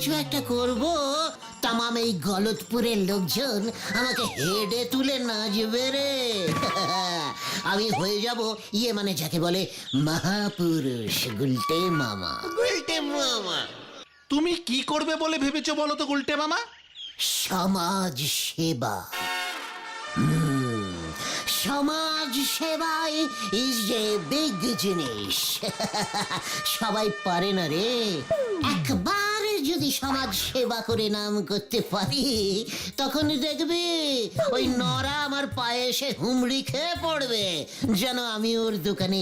কিছু একটা করব, তামাম এই গলতপুরের লোকজন আমাকে হেডে তুলে নাচবে রে। আমি হয়ে যাব মানে যাকে বলে মহাপুরুষ, গুলটে মামা। গুলটে মামা, তুমি কি করবে বলে ভেবেছো বলো তো গুলটে মামা? সমাজ সেবা। সমাজ সেবাই ইজ এ বিগ জিনিস। সবাই পারে না রে। একবার যদি সমাজ সেবা করে নাম করতে পারি, তখন দেখবি ওই নরা আমার পায়ে এসে হুমড়ি খেয়ে পড়বে, যেন আমি ওর দোকানে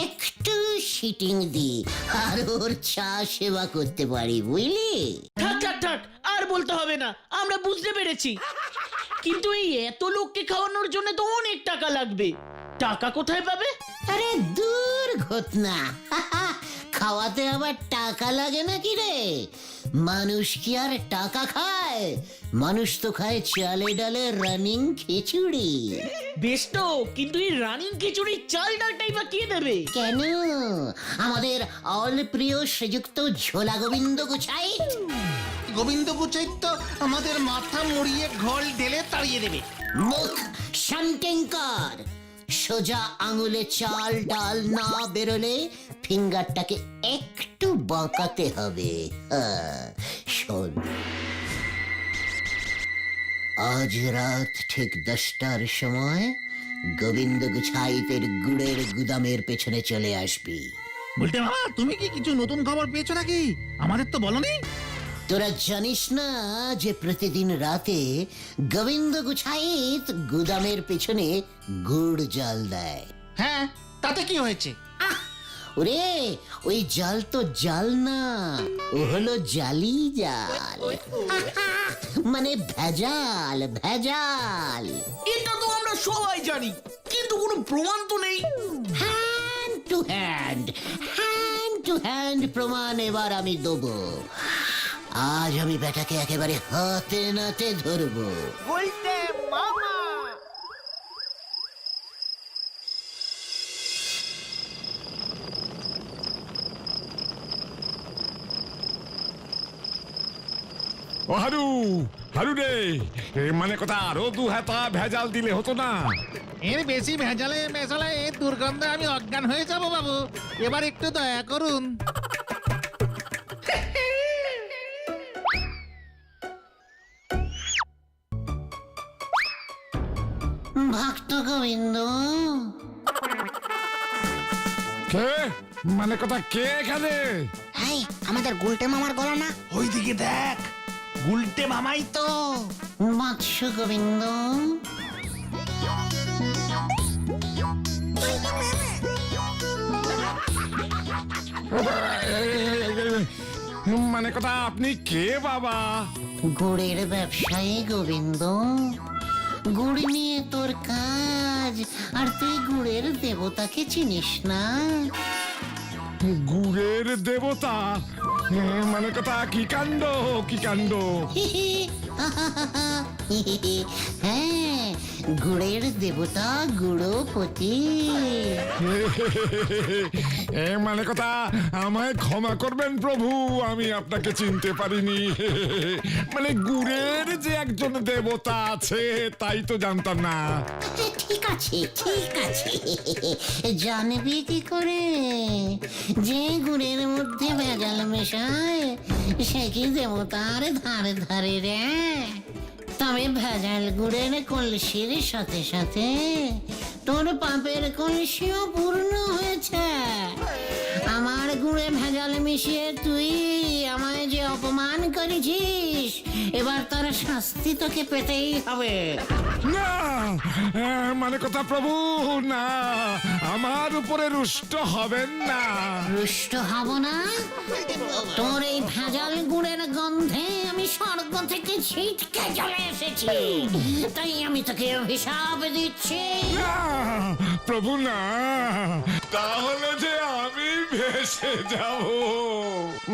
একটু সিটিং দিই আর ওর চা সেবা করতে পারি, বুঝলি? থাক থাক থাক, আর বলতে হবে না, আমরা বুঝতে পেরেছি। কিন্তু এই এত লোককে খাওয়ানোর জন্য তো অনেক টাকা লাগবে, টাকা কোথায় পাবে? আরে দূর ঘটনা, খাওয়াতে আবার টাকা লাগে নাকি রে? মানুষ কি আর টাকা খায়? মানুষ তো খায় চালে ডালে রানিং খিচুড়ি। বেশ তো, কিন্তু এই রানিং খিচুড়ির চাল ডালটাই বা কে দেবে? কেন? আমাদের অল প্রিয় শ্রীযুক্ত ঝোলা গোবিন্দ গুছাই। গোবিন্দ গুচাই তো আমাদের মাথা মুড়িয়ে ঘোল ঢেলে তাড়িয়ে দেবে। মুখ শান্তিঙ্কর। সোজা আঙুলে চাল ডাল না বেরোলে ফিঙ্গারটাকে একটু বাঁকাতে হবে। শোন, আজ রাত ঠিক 10টার সময় গোবিন্দ গুছাইতের গুড়ের গুদামের পেছনে চলে আসবি। বলতে মামা, তুমি কি কিছু নতুন খবর পেয়েছো নাকি? আমাদের তো বলনি। তোরা জানিস না যে প্রতিদিন রাতে গোবিন্দ গুছাইত গুদামের পেছনে গুড় জাল দেয়? হ্যাঁ, তাতে কি হয়েছে? ওরে, ওই জাল তো জাল না, ও হলো জালি জাল। মানে ভেজাল ভেজাল। এটা তো আমরা সবাই জানি, কিন্তু কোনো প্রমাণ তো নেই। Hand to hand, hand to hand প্রমাণ এবার আমি দেবো। আজ আমি বেটাকে একেবারে হাতে নাতে ধরবো। বলতে মামা, ও হারু, হারু রে, মানে কথা আরো 2 হাতা ভেজাল দিলে হতো না? এর বেশি ভেজালে মেশালে এর দুর্গন্ধে আমি অজ্ঞান হয়ে যাব বাবু। এবার একটু দয়া করুন। ভক্ত গোবিন্দ, কে? মানে কথা কে এখানে? এই আমাদের গুলটে মামার গলা না? ওইদিকে দেখ, গুলটে মামাই তো। মৎস্য গোবিন্দ, মানে কথা আপনি কে বাবা? গুড়ের ব্যবসায়ী গোবিন্দ। গুড় নিয়ে তোর কাজ, আর তুই গুড়ের দেবতাকে চিনিস না? গুড়ের দেবতা? মানে কথা কি কাণ্ড, কি কাণ্ড! হ্যাঁ, গুড়ের দেবতা গুড়পতি। মানে কথা আমায় ক্ষমা করবেন প্রভু, আমি আপনাকে চিনতে পারিনি। মানে গুড়ের যে একজন দেবতা আছে তাই তো জানতাম না। ঠিক আছে ঠিক আছে, জানবি কি করে? যে গুড়ের মধ্যে ভেজাল মেশায় সে কি দেবতার ধারে ধারে রে? তবে ভেজাল গুড়ের কলসির সাথে সাথে তোর পাপের কলসিও পূর্ণ হয়েছে। আমার গুড়ে ভেজাল মিশিয়ে তুই আমায় যে অপমান করেছিস, এবার তার শাস্তি তোকে পেতেই হবে। না, মানে কথা প্রভু, না, আমার উপরে রুষ্ট হবেন না। রুষ্ট হব না? তোর এই ভেজাল গুড়ের গন্ধে আমি স্বর্গ থেকে ছিটকে চলে এসেছি, তাই আমি তোকে অভিশাপ দিচ্ছি। না প্রভু, না, তাহলে যে আমি ভেসে যাব।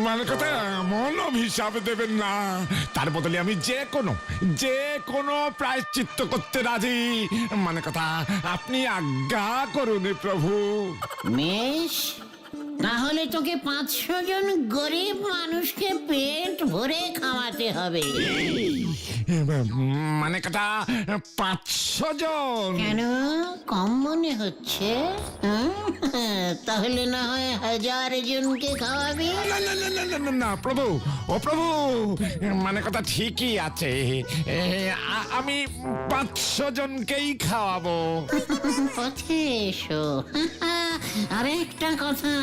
মানে কথা এমন অভিশাপ দেবেন না, তার বদলে আমি যে কোনো প্রায়শ্চিত্ত করতে রাজি। মানে কথা আপনি আজ্ঞা করুন প্রভু। মেষ, তাহলে তোকে 500 জন গরিব মানুষকে পেট ভরে খাওয়াতে হবে। মানে কথা 500 জন? কেন, কম মনে হচ্ছে? তাহলে না হয় 1000 জনকে খাওয়াবি। না না না না না না না প্রভু, ও প্রভু, মানে কথা ঠিকই আছে। আমি 500 জনকেই খাওয়াবো। পথে এসো। আর একটা কথা,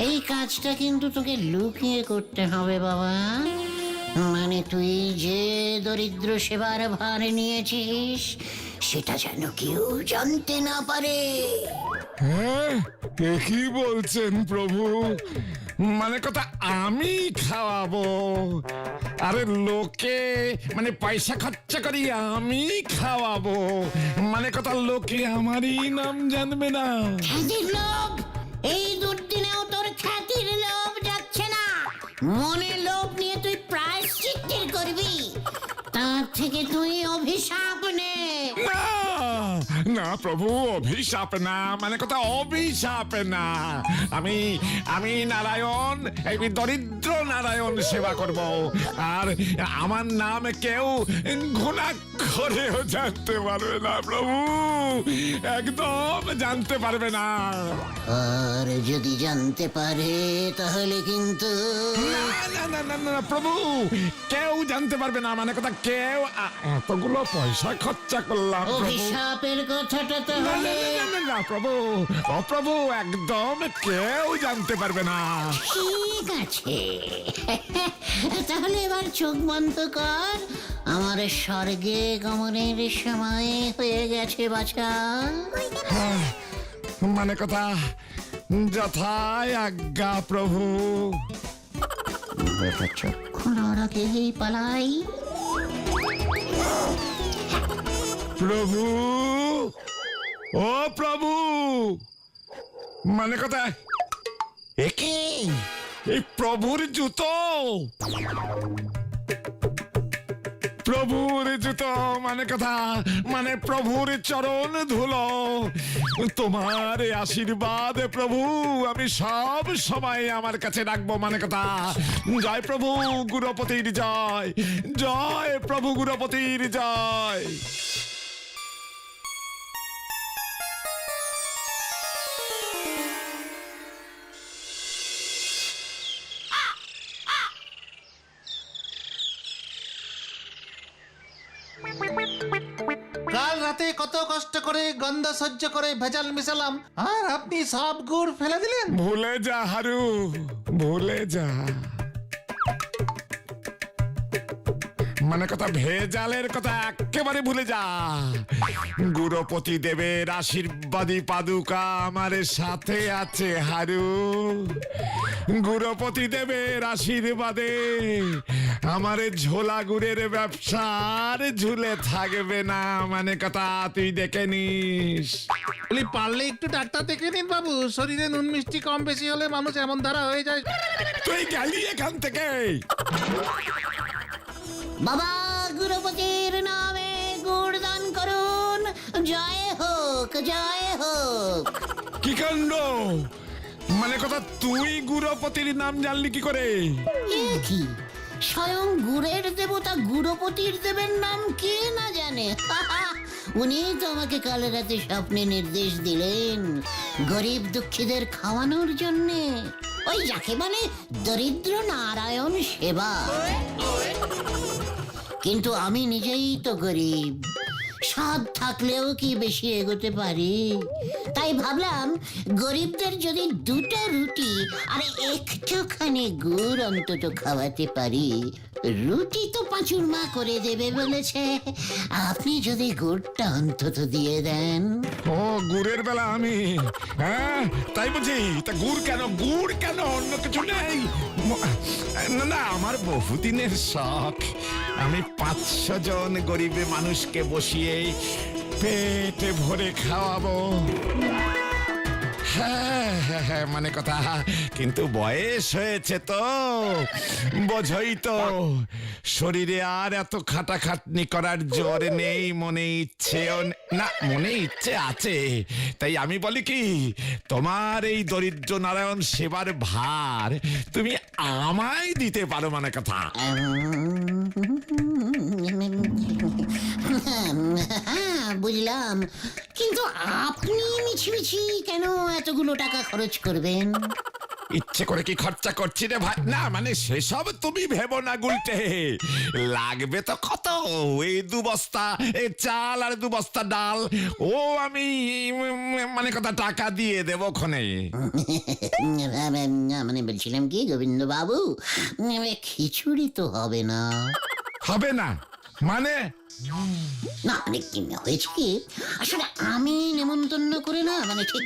এই কাজটা কিন্তু তোকে লুকিয়ে করতে হবে বাবা। মানে তুই যে দরিদ্র সেবার ভার নিয়েছিস সেটা যেন কেউ জানতে না পারে। হ্যাঁ, কি বলছেন প্রভু? মানে কথা আমি খাওয়াবো? আরে লোকে মানে পয়সা খরচা করি আমি খাওয়াবো, মানে কথা লোকে আমারই নাম জানবে না। খ্যাতির লোভ, এই দুর্দিনেও তোর খ্যাতির লোভ যাচ্ছে না। মনে লোভ নিয়ে তুই প্রায়শ্চিত্তের করবি, তার থেকে তুই অভিশাপ নে। না না প্রভু, অভিশাপ না, মানে কথা অভিশাপ না। আমি নারায়ণ, এই দরিদ্র নারায়ণ সেবা করব, আর আমার নাম কেউ ঘুণাক্ষরেও জানতে পারবে না প্রভু, একদম জানতে পারবে না। আর যদি জানতে পারে তাহলে কিন্তু না না না না না প্রভু, কেউ জানতে পারবে না, মানে কথা কেউ। এতগুলো পয়সা খরচা করলাম প্রভু। অভিশাপের কথাটা না, না, তাহলে না, না, না, প্রভু, ও প্রভু, একদম কেউ জানতে পারবে না। ঠিক আছে। তাহলে এবার চোখ বন্ধ কর, আমার স্বর্গে গমনের সময় হয়ে গেছে বাছা। মানে কথা যথায় আজ্ঞা প্রভু। চোখ খোলার আগেই পালাই। প্রভু, ও প্রভু, মানে কথা একে এই প্রভুর জুতো, প্রভুর জুতো, মানে কথা মানে প্রভুর চরণ ধুলো। তোমার এই আশীর্বাদ প্রভু আমি সব সময় আমার কাছে রাখবো, মানে কথা। জয় প্রভু গুরুপতির জয়, জয় প্রভু গুরুপতির জয়। কাল রাতে কত কষ্ট করে গন্ধ সহ্য করে ভেজাল মিশালাম, আর আপনি সব গুড় ফেলে দিলেন। ভুলে যা হারু, ভুলে যা। মানে কথা ভেজালের কথা একেবারে ভুলে যা। গুরুপতি দেবের আশীর্বাদী পাদুকা আমার সাথে আছে হারু। গুরুপতি দেবের আশীর্বাদে আমার ঝোলা গুড়ের ব্যবসার ঝুলে থাকবে না, মানে কথা তুই দেখে নিস। বলি পারলে একটু ডাক্তার দেখে নিন বাবু, শরীরে নুন মিষ্টি কম বেশি হলে মানুষ এমন ধারা হয়ে যায়। তুই গেলি এখান থেকে। বাবা গুরুপতির নামে গুড় দান করুন, জয় হোক, জয় হোক। কি কাণ্ড, মানে কথা তুই গুরুপতির নাম জানলি কি করে? এ কি, স্বয়ং গুড়ের দেবতা গুরুপতির দেবের নাম কে না জানে? উনি তো আমাকে কাল রাতে স্বপ্নে নির্দেশ দিলেন গরিব দুঃখীদের খাওয়ানোর জন্যে, ওই যাকে বলে দরিদ্র নারায়ণ সেবা। কিন্তু আমি নিজেই তো গরিব, সাধ থাকলেও কি বেশি এগোতে পারি? তাই ভাবলাম গরিবদের যদি 2টা রুটি আর একটুখানি গুড় অন্তত খাওয়াতে পারি। রুটি তো পাঁচুর মা করে দেবে বলেছে, আপনি যদি গুড়টা অন্তত দিয়ে দেন। ও গুড়ের বেলা আমি, হ্যাঁ তাই বুঝি? তা গুড় কেন, গুড় কেন, অন্য কিছু নেই? না না, আমার বহুদিনের শখ, আমি 500 জন গরিব মানুষকে বসিয়ে পেটে ভরে খাওয়াবো। হ্যাঁ হ্যাঁ হ্যাঁ, মানে কথা, কিন্তু বয়স হয়েছে তো, বোঝই তো, শরীরে আর এত খাটাখাটনি করার জোর নেই, মনে ইচ্ছেও না, মনে ইচ্ছে আছে। তাই আমি বলি কি, তোমার এই দরিদ্র নারায়ণ সেবার ভার তুমি আমায় দিতে পারো, মানে কথা। বুঝলাম, কিন্তু আপনি মিছিমিছি কেন এতগুলো টাকা খরচ করবেন? ইচ্ছে করে কি খরচা করছি রে ভাই? না মানে সেসব তুমি ভেবো না গুলটে, লাগবে তো কত, এই 2 বস্তা এই চাল আর 2 বস্তা ডাল, ও আমি মানে কথা টাকা দিয়ে দেবো ক্ষণে। মানে বলছিলাম কি গোবিন্দ বাবু, খিচুড়ি তো হবে না। হবে না মানে? না মানে কি হয়েছে কি, আসলে আমি নেমন্তন্ন করে না, মানে ঠিক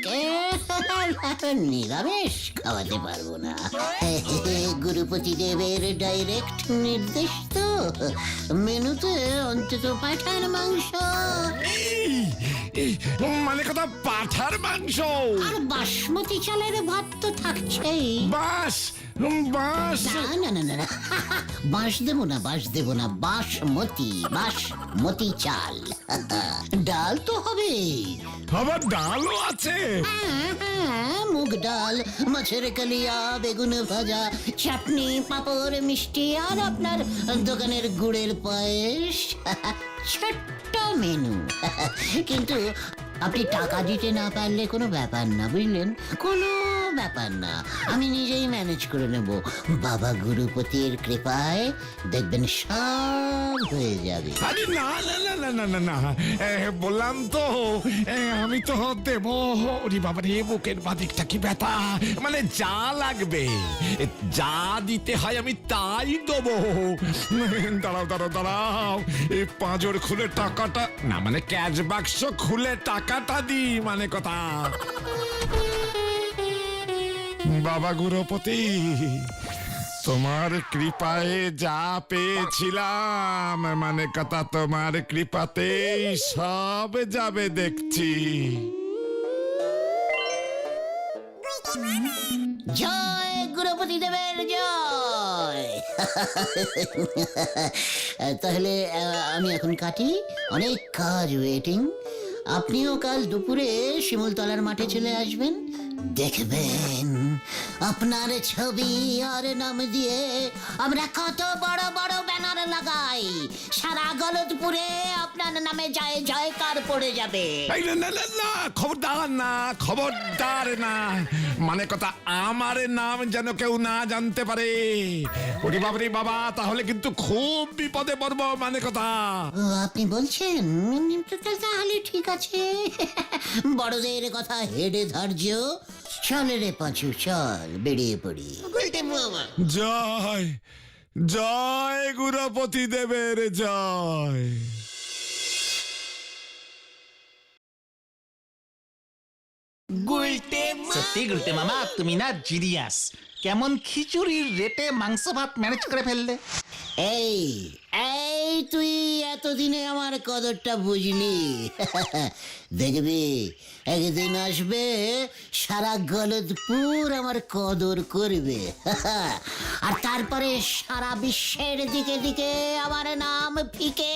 নিরামিষ খাওয়াতে পারবো না। গুরুপতি দেবের ডাইরেক্ট নির্দেশ তো, মেনুতে অন্তত পাঠার মাংস, মানে কথা পাঠার মাংস আর বাসমতি চালের ভাত তো থাকছেই। বাস বাস না না না না, বাঁশ দেবো না, বাঁশ দেবো না, বাসমতি চাল। ডাল তো হবে, আবার ডালও আছে। হ্যাঁ, মুগ ডাল, মাছের কালিয়া, বেগুন ভাজা, চাটনি, পাঁপড়, মিষ্টি, আর আপনার দোকানের গুড়ের পায়েস। ছোট্ট মেনু, কিন্তু আপনি টাকা দিতে না পারলে কোনো ব্যাপার না, বুঝলেন, কোনো ব্যাপার না, আমি নিজেই ম্যানেজ করে নেব। বাবা গুরুপতির কৃপায় দেখবেন সব হয়ে যাবে। আরে না না না না না না না, বললাম তো আমি তো দেব। ওরে বাবা রে, বুকের বাদিকটা কি ব্যথা, মানে যা লাগবে যা দিতে হয় আমি তাই দেবো। দাঁড়াও দাঁড়াও দাঁড়াও, এই পাঁজর খুলে টাকাটা, না মানে ক্যাশ বাক্স খুলে টাকাটা দি, মানে কথা। বাবা গুরুপতি, তোমার কৃপায় যা পেয়েছিলাম, মানে কথা তোমার কৃপাতেই সব যাবে দেখছি। জয় গুরুপতি দেবের জয়। তাহলে আমি এখন কাটি, অনেক কাজ ওয়েটিং। আপনিও কাল দুপুরে শিমুলতলার মাঠে চলে আসবেন, দেখবেন আপনার ছবি আর নাম দিয়ে আমরা কত বড় বড় ব্যানার লাগাই, সারা গলতপুরে আপনার নামে জয় জয়কার পড়ে যাবে। এই না না না না, খবরদার না, খবরদার না, মানে কথা আমার নাম যেন কেউ না জানতে পারে। ওরে বাবা রে বাবা, তাহলে কিন্তু খুব বিপদে পড়বো, মানে কথা। ও, আপনি বলছেন, তাহলে ঠিক আছে। বড়দের কথা হেডে ধার্য, চল রে পাঁচু, চল বেরিয়ে পড়ি। জয় জয় গুরুপতি দেবের জয়। সত্যি গুলটে মামা, তুমি না জিনিয়াস। কেমন খিচুড়ির রেটে মাংস ভাত ম্যানেজ করে ফেললে। এই এই তুই এতদিনে আমার কদরটা বুঝলি। দেখবি একদিন আসবে সারা গলদপুর আমার কদর করবে, আর তারপরে সারা বিশ্বের দিকে দিকে আমার নাম ফিকে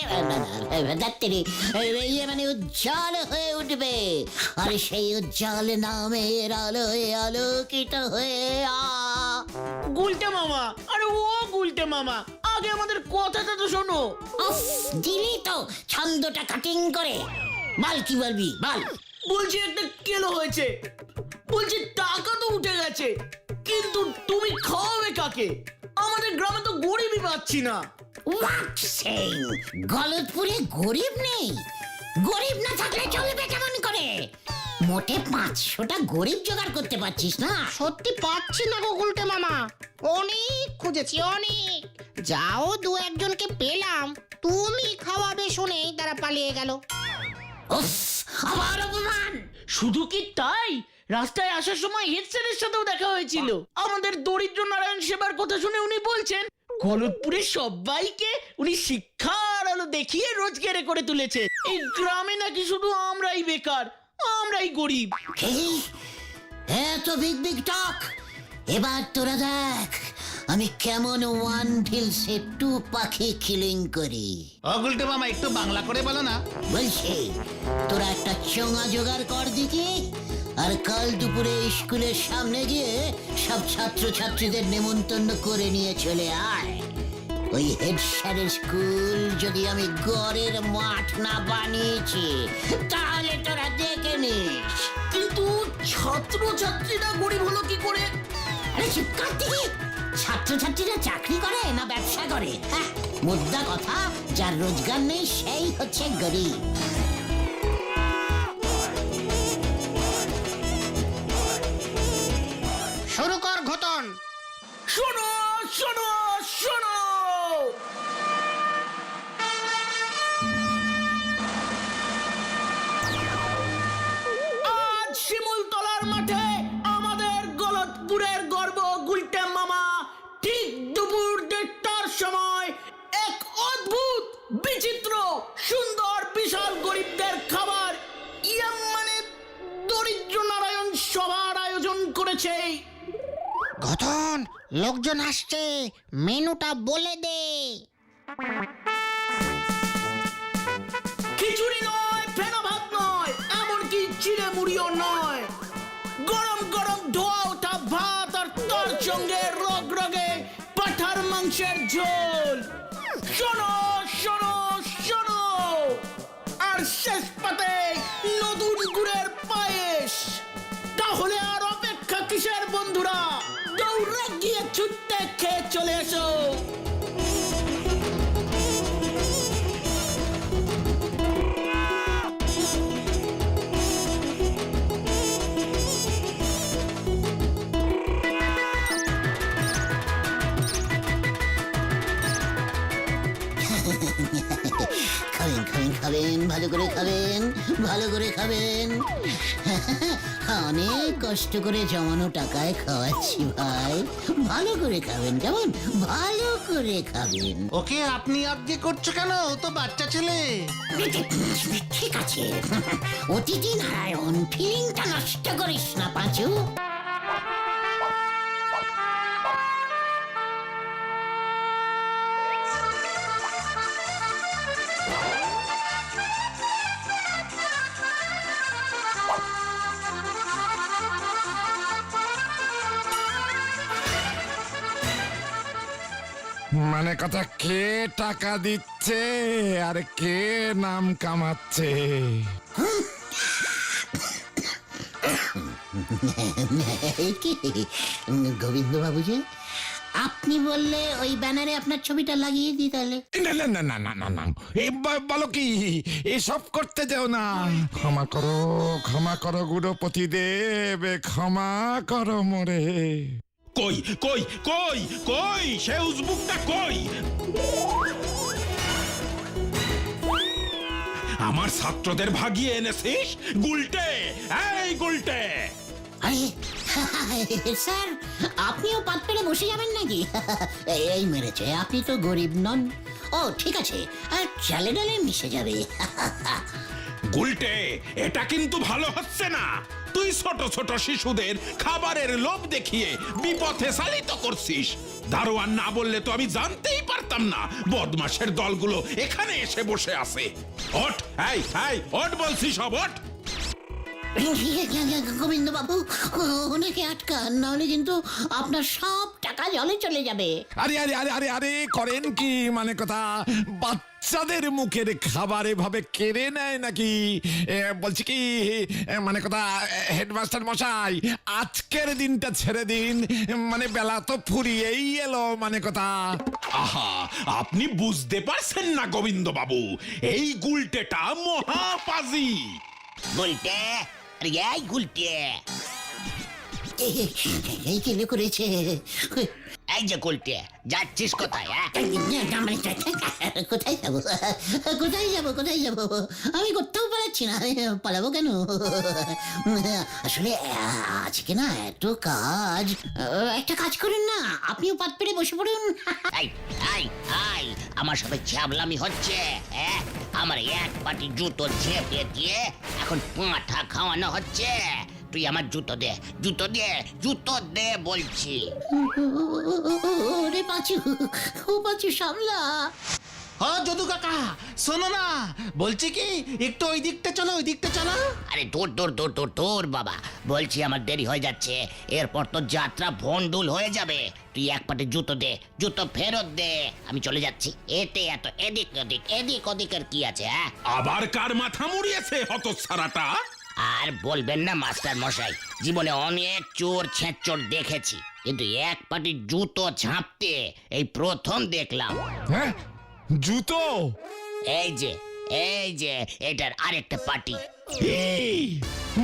মানে উজ্জ্বল হয়ে উঠবে, আর সেই উজ্জ্বল নামের আলোয় আলোকিত হয়ে গুলটে মামা, আরে ও গুলটে মামা, আগে আমাদের কথাটা তো শোনো। উফ, দিলি তো ছন্দটা কাটিং করে। বল কি বলবি, বল। বলছি একটা কেলো হয়েছে, বলছি টাকা তো উঠে গেছে, কিন্তু তুমি খাওয়াবে কাকে? আমাদের গ্রামে তো গরিবই পাচ্ছি না। হোয়াট সেইং, গলতপুরে গরিব নেই? গরিব না থাকলে চলবে কেমন করে? মোটে 500টা গরিব জোগাড় করতে পারছিস না? সত্যি পাচ্ছি না গো গুলটে মামা, অনেক খুঁজেছি অনেক, যাও 2-1জনকে পেলাম, তুমি খাওয়াবে শুনেই তারা পালিয়ে গেল। উফ, আবার অপমান। শুধু কি তাই, রাস্তায় আসার সময় হেড স্যারের সাথেও দেখা হয়েছিল। আমাদের দরিদ্র নারায়ণ সেবার কথা শুনে উনি বলছেন গলতপুরের সবাইকে উনি শিক্ষার আলো দেখিয়ে রোজগারে করে তুলেছে। এই গ্রামে নাকি শুধু আমরাই বেকার, আমরাই গরিব। এই এত বিগ বিগ টক, এবার তোরা দেখ আমি কেমন ওয়ান ঢিলসে টু পাখি কিলিং করি। ও গুলটে মামা একটু বাংলা করে বলো না। বলছি তোরা একটা চোঙা জোগাড় কর দিকে, আর কাল দুপুরে স্কুলের সামনে গিয়ে সব ছাত্রছাত্রীদের নেমন্তন্ন করে নিয়ে চলে আয়। ওই হেড স্যারের স্কুল যদি আমি গড়ের মাঠ না বানিয়েছি তাহলে তোরা দেখে নিস। কিন্তু ছাত্রছাত্রীরা গরিব হলো কি করে? আরে চুপ কর দেখি, ছাত্রছাত্রীরা চাকরি করে না ব্যবসা করে? হ্যাঁ, মুদ্রা কথা, যার রোজগার নেই সেই হচ্ছে গরিব। শুরু কর ঘটন। শোনো শোনো শোনো, আজ শিমুলতলার মাঠে আমাদের গলতপুরের গর্ব গুলটে মামা ঠিক দুপুর 1:30টার সময় এক অদ্ভুত বিচিত্র সুন্দর বিশাল গরিবদের খাবার মানে দরিদ্র নারায়ণ সভার আয়োজন করেছে। ঘটন, লোকজন আসছে, মেনুটা বলে দে। খিচুড়ি নয়, ফেনা ভাত নয়, এমনকি চিড়ে মুড়িও নয়, গরম গরম ধোয়া ওঠা ভাত আর তার সঙ্গে রগরগে পাঠার মাংসের ঝোল। শোনো শোনো শোনো, আর শেষ পাতে নতুন গুড়ের পায়েস। তাহলে আর অপেক্ষা কিসের বন্ধুরা, দৌড়ে গিয়ে ছুটতে খেয়ে চলে এসো। খাবেন খাবেন খাবেন, ভালো করে খাবেন, ভালো করে খাবেন। অনেক কষ্ট করে জমানো টাকায় খাওয়াচ্ছি ভাই, ভালো করে খাবেন, কেমন ভালো করে খাবেন। ওকে আপনি আজ্ঞে করছো কেন? ও তো বাচ্চা ছেলে। ঠিক আছে, অতিথি নারায়ণ, ফিলিংটা নষ্ট করিস না পাঁচু। মানে কথা, কে টাকা দিচ্ছে আর কে নাম কামাচ্ছে? গোবিন্দ বাবু যে, আপনি বললে ওই ব্যানারে আপনার ছবিটা লাগিয়ে দিই তাহলে। না না না না না না না, বলো কি, এসব করতে যাও না। ক্ষমা করো গুরুপতি দেব, ক্ষমা করো মোরে। কই কই কই কই সে উজবুকটা কই? আমার ছাত্রদের ভাগিয়ে এনেছিস গুলটে, এই গুলটে। আরে স্যার, আপনিও পাত পেরে বসে যাবেন নাকি? এই মেরেছে, আপনি তো গরিব নন। ও ঠিক আছে, আর চালে ডালে মিশে যাবে। গুলটে, এটা কিন্তু ভালো হচ্ছে না। তুই ছোট ছোট শিশুদের খাবারের লোভ দেখিয়ে বিপথে চালিত করছিস। দারোয়ান না বললে তো আমি জানতেই পারতাম না বদমাশের দলগুলো এখানে এসে বসে আছে। ওঠ, এই এই ওঠ বলছি, সব ওঠ। গোবিন্দ বাবু, ওনাকে আটকান, নাহলে কিন্তু আপনার সব টাকা জলে চলে যাবে। আরে আরে আরে আরে আরে, করেন কি? মানে কথা, বাচ্চাদের মুখের খাবার এভাবে কেড়ে নেয় নাকি? বলছি কি, মানে কথা, হেডমাস্টার মশাই, আজকের দিনটা ছেড়ে দিন। মানে বেলা তো ফুরিয়েই এলো, মানে কথা। আহা, আপনি বুঝতে পারছেন না গোবিন্দ বাবু, এই গুলটেটা মহাপাজি। গুলটে, আরে এই গুলটে, এই কিলো করেছে। এই যে গুলটে, যাচ্ছিস কোথায়? কোথায় যাবো, কোথায় যাবো, কোথায় যাবো? আমি কোথাও পালাচ্ছি না, পালাবো কেন? আসলে আজকে না এত কাজ। একটা কাজ করেন না, আপনিও পাত পেরে বসে পড়ুন। এই এই এই, আমার সাথে ছ্যাবলামি হচ্ছে, হ্যাঁ? আমার এক পাটি জুতো ঝেপে দিয়ে এখন পাঁঠা খাওয়ানো হচ্ছে। তুই আমার জুতো দে, জুতো দে বলছি। ওরে পাঁচু, ও পাঁচু সামলা। ও যদু কাকা শোনো না, বলছি কি একটু ওই দিকটা চলো, ওই দিকটা চলো। আরে দূর বাবা, বলছি আমার দেরি হয়ে যাচ্ছে, এরপর তো যাত্রা ভন্ডুল হয়ে যাবে। তুই এক পাটে জুতো দে, জুতো ফেরত দে, আমি চলে যাচ্ছি। এতে এত এদিক ওদিকের কি আছে? হ্যাঁ, আবার কার মাথা মুড়িয়েছে হতচ্ছাড়াটা? আর বলবেন না মাস্টার মশাই, জীবনে অনেক চোর ছেঁচোর দেখেছি, কিন্তু এক পাটি জুতো ঝাঁপতে এই প্রথম দেখলাম। হ্যাঁ, জুতো? এই যে এটার আরেকটা পাটি। এই,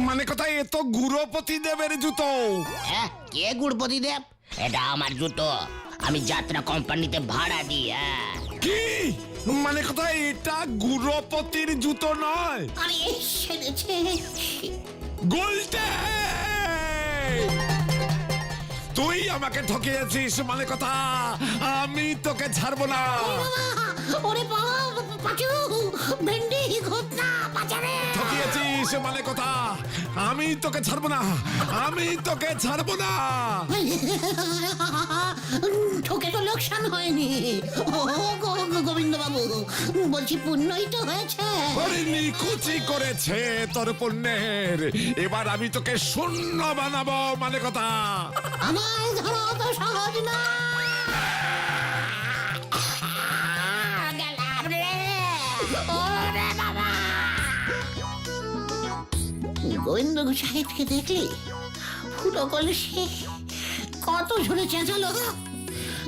মানে কথা, এ তো গুরুপতি দেবের জুতো। হ্যাঁ, কে গুড়পতি দেব? এটা আমার জুতো, আমি যাত্রা কোম্পানিতে ভাড়া দিই। হ্যাঁ, কি মানে কথা, এটা গুরুপতির জুতো নয়? আরে সেরেছে। গুলটে, তুই আমাকে ঠকিয়েছিস, মানে কথা আমি তোকে ছাড়বো না। ওরে বাবা, পাঁচু, ভেন্ডি ঘটনা বাজারে। ঠকিয়েছিস মানে কথা, আমি তোকে ছাড়বো না, আমি তোকে ছাড়বো না। ঠকে তো লোকসান হয়নি। ও গোবিন্দ বাবু, বলছি পুণ্যই তো হয়েছে। ওরে নিকুচি করেছে তোর পুণ্যের, এবার আমি তোকে শূন্য বানাবো, মানে কথা। আমার ধরা তো সহজ না। গেলাম রে, ওরে বাবা। গোবিন্দ সাহেবকে দেখলি? ফুটো কলসি কত ঝরে চেঁচালো,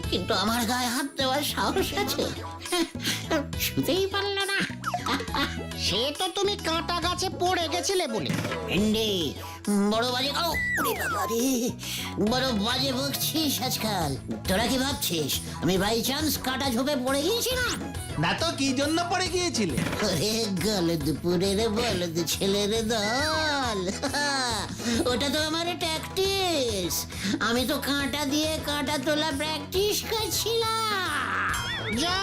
কিন্তু আমার গায়ে হাত দেওয়ার সাহস আছে? শুতেই পারল না। সে তো তুমি কাঁটা গাছে পড়ে গেছিলে বলে। ভেন্ডি বড় বাজে, ওরে বাবা রে, বড় বাজে বকছিস আজকাল। তোরা কি ভাবছিস আমি বাই চান্স কাটা ঝোপে পড়ে গিয়েছিলাম? না তো কি জন্য পড়ে গিয়েছিলে? ওরে গলদপুরের বলদ ছেলের দল, ওটা তো আমার ট্যাকটিস। আমি তো কাঁটা দিয়ে কাঁটা তোলা প্র্যাকটিস করছিলাম। যা